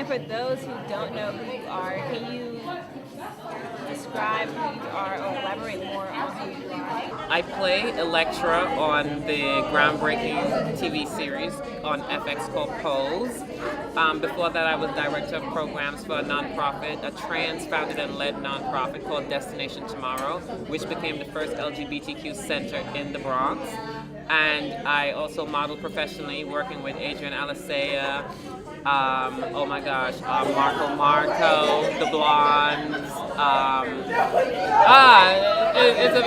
for those who don't know who you are, can you describe who you are or elaborate more on who you are? I play Electra on the groundbreaking TV series on FX called Pose. Before that, I was director of programs for a nonprofit, a trans-founded and led nonprofit called Destination Tomorrow, which became the first LGBTQ center in the Bronx. And I also modeled professionally, working with Adrian Alisea, Marco, the Blondes.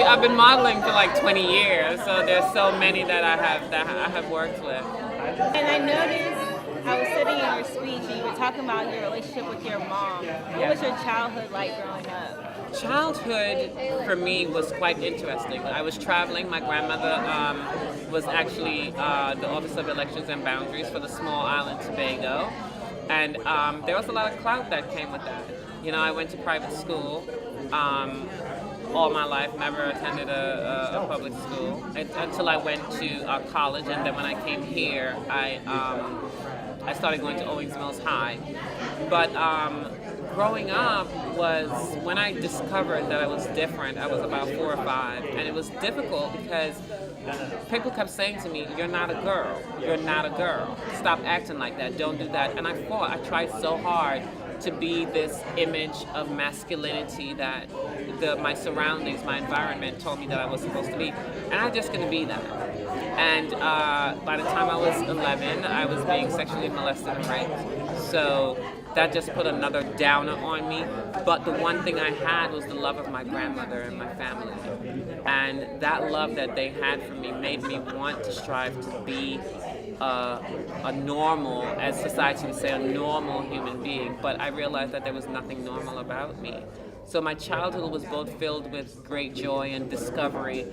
I've been modeling for like 20 years, so there's so many that I have worked with. And I noticed I was sitting in your speech and you were talking about your relationship with your mom. What was your childhood like growing up? Childhood for me was quite interesting. I was traveling. My grandmother was actually the Office of Elections and Boundaries for the small island Tobago. And there was a lot of clout that came with that. You know, I went to private school all my life, never attended a public school until I went to college. And then when I came here, I started going to Owings Mills High. But growing up was when I discovered that I was different. I was about 4 or 5, and it was difficult because people kept saying to me, "You're not a girl. You're not a girl. Stop acting like that. Don't do that." And I fought. I tried so hard to be this image of masculinity that my surroundings, my environment told me that I was supposed to be, and I'm just going to be that. And by the time I was 11, I was being sexually molested and raped. So that just put another downer on me. But the one thing I had was the love of my grandmother and my family. And that love that they had for me made me want to strive to be a normal, as society would say, a normal human being. But I realized that there was nothing normal about me. So my childhood was both filled with great joy and discovering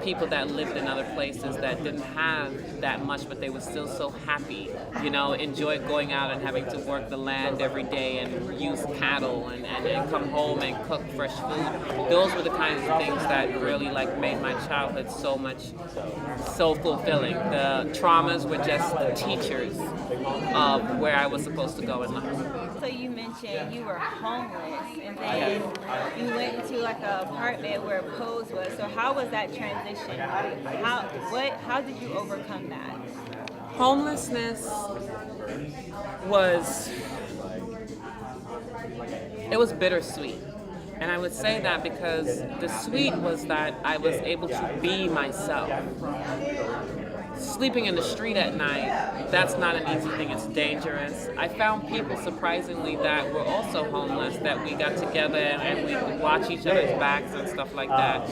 people that lived in other places that didn't have that much, but they were still so happy, you know, enjoyed going out and having to work the land every day and use cattle and come home and cook fresh food. Those were the kinds of things that really like made my childhood so fulfilling. The traumas were just teachers of where I was supposed to go in life. So you mentioned you were homeless, and then you went into like an apartment where Pose was. So how was that transition? How did you overcome that? Homelessness was bittersweet. And I would say that because the sweet was that I was able to be myself. Sleeping in the street at night, that's not an easy thing, it's dangerous. I found people, surprisingly, that were also homeless, that we got together and we would watch each other's backs and stuff like that.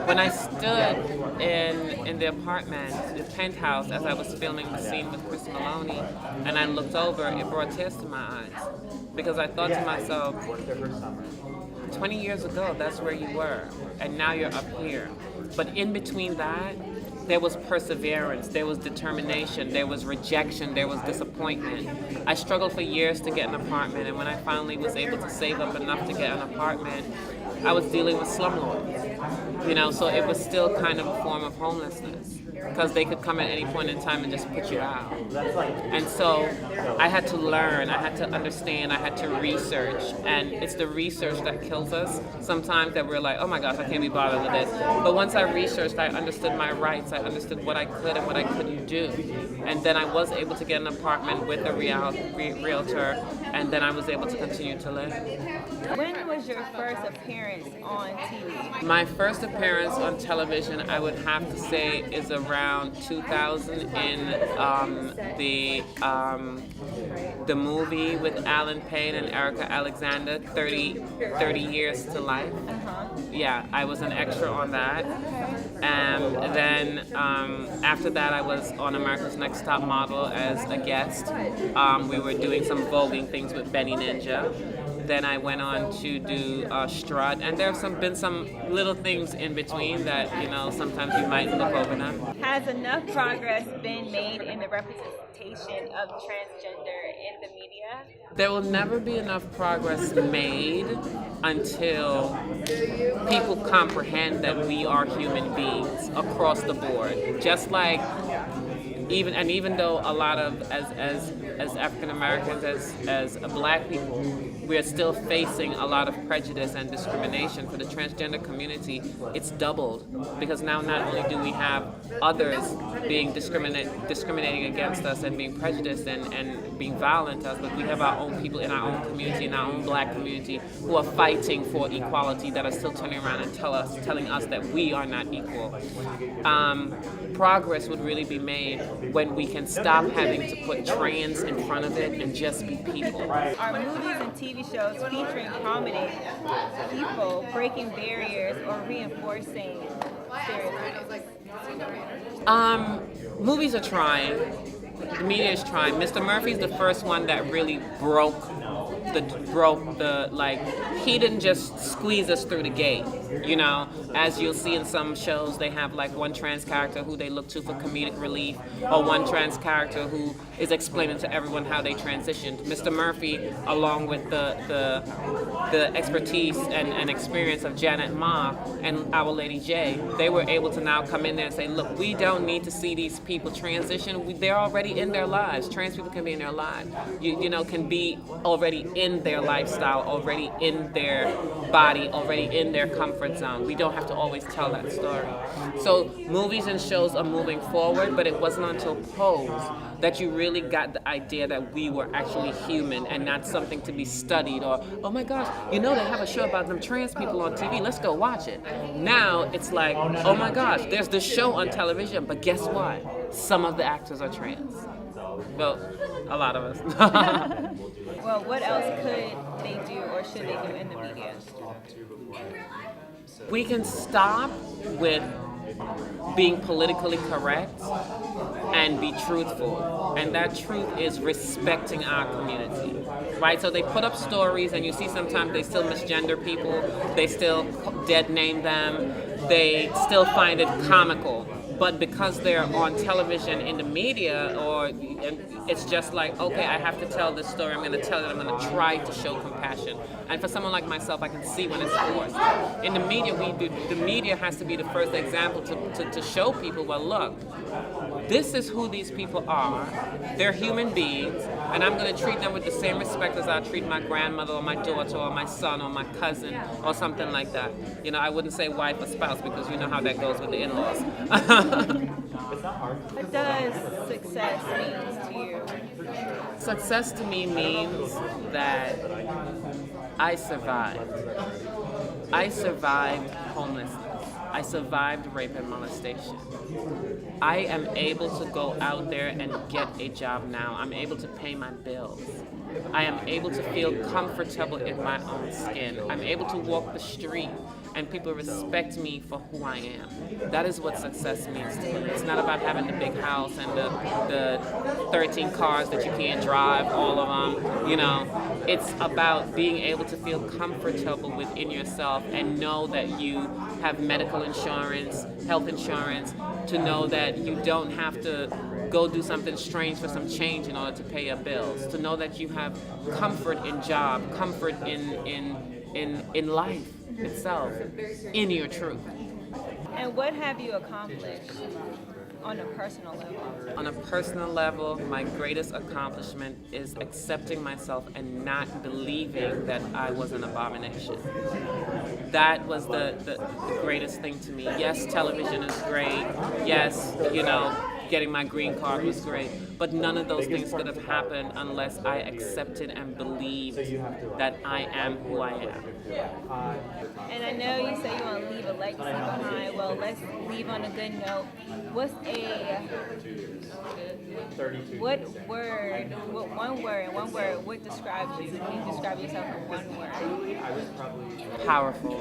When I stood in the apartment, the penthouse, as I was filming the scene with Chris Maloney, and I looked over, it brought tears to my eyes. Because I thought to myself, 20 years ago, that's where you were, and now you're up here. But in between that, there was perseverance, there was determination, there was rejection, there was disappointment. I struggled for years to get an apartment, and when I finally was able to save up enough to get an apartment, I was dealing with slumlords. You know, so it was still kind of a form of homelessness, because they could come at any point in time and just put you out. And so I had to learn, I had to understand, I had to research, and it's the research that kills us sometimes, that we're like, oh my gosh, I can't be bothered with this. But once I researched, I understood my rights, I understood what I could and what I couldn't do. And then I was able to get an apartment with a realtor, and then I was able to continue to live. When was your first appearance on TV? My first appearance on television, I would have to say, is around 2000 in the movie with Alan Payne and Erica Alexander, 30 Years to Life. Yeah, I was an extra on that. And then after that, I was on America's Next Top Model as a guest. We were doing some voguing things with Benny Ninja. Then I went on to do Strut, and there have been some little things in between that, you know, sometimes you might look over them. Has enough progress been made in the representation of transgender in the media? There will never be enough progress made until people comprehend that we are human beings across the board. Just like even though a lot of as African Americans, as Black people, we are still facing a lot of prejudice and discrimination. For the transgender community, it's doubled, because now not only do we have others being discriminating against us and being prejudiced and being violent to us, but we have our own people in our own community, in our own Black community, who are fighting for equality, that are still turning around and telling us that we are not equal. Progress would really be made when we can stop having to put trans in front of it and just be people. Are movies and TV shows featuring prominent people breaking barriers or reinforcing stereotypes? Movies are trying. The media is trying. Mr. Murphy's the first one that really broke the like, he didn't just squeeze us through the gate, you know. As you'll see in some shows, they have like one trans character who they look to for comedic relief, or one trans character who is explaining to everyone how they transitioned. Mr. Murphy, along with the expertise and experience of Janet Ma and Our Lady J, they were able to now come in there and say, look, we don't need to see these people transition. They're already in their lives. Trans people can be in their lives. You know, can be already in their lifestyle, already in their body, already in their comfort zone. We don't have to always tell that story. So movies and shows are moving forward, but it wasn't until Pose that you really got the idea that we were actually human and not something to be studied, or, oh my gosh, you know, they have a show about them trans people on TV, let's go watch it. Now it's like, oh my gosh, there's this show on television, but guess what? Some of the actors are trans. Well, a lot of us. Well, what else could they do or should they do in the media? We can stop with being politically correct and be truthful. And that truth is respecting our community, right? So they put up stories, and you see sometimes they still misgender people, they still dead name them, they still find it comical. But because they're on television, in the media, or it's just like, okay, I have to tell this story, I'm going to tell it, I'm going to try to show compassion. And for someone like myself, I can see when it's forced. In the media, the media has to be the first example to show people, well, look, this is who these people are. They're human beings, and I'm going to treat them with the same respect as I treat my grandmother or my daughter or my son or my cousin or something like that. You know, I wouldn't say wife or spouse, because you know how that goes with the in-laws. What does success mean to you? Success to me means that I survived. I survived homelessness. I survived rape and molestation. I am able to go out there and get a job now. I'm able to pay my bills. I am able to feel comfortable in my own skin. I'm able to walk the street and people respect me for who I am. That is what success means to me. It's not about having the big house and the 13 cars that you can't drive, all of them, you know. It's about being able to feel comfortable within yourself and know that you have medical insurance, health insurance, to know that you don't have to go do something strange for some change in order to pay your bills, to know that you have comfort in job, comfort in life itself, in your truth. And what have you accomplished on a personal level? On a personal level, my greatest accomplishment is accepting myself and not believing that I was an abomination. That was the greatest thing to me. Yes, television is great. Yes, you know, getting my green card was great, but none of those things could have happened unless I accepted and believed that I am who I am. And I know you say you want to leave a legacy behind. Well, let's leave on a good note. What describes you? Can you describe yourself in one word? Powerful.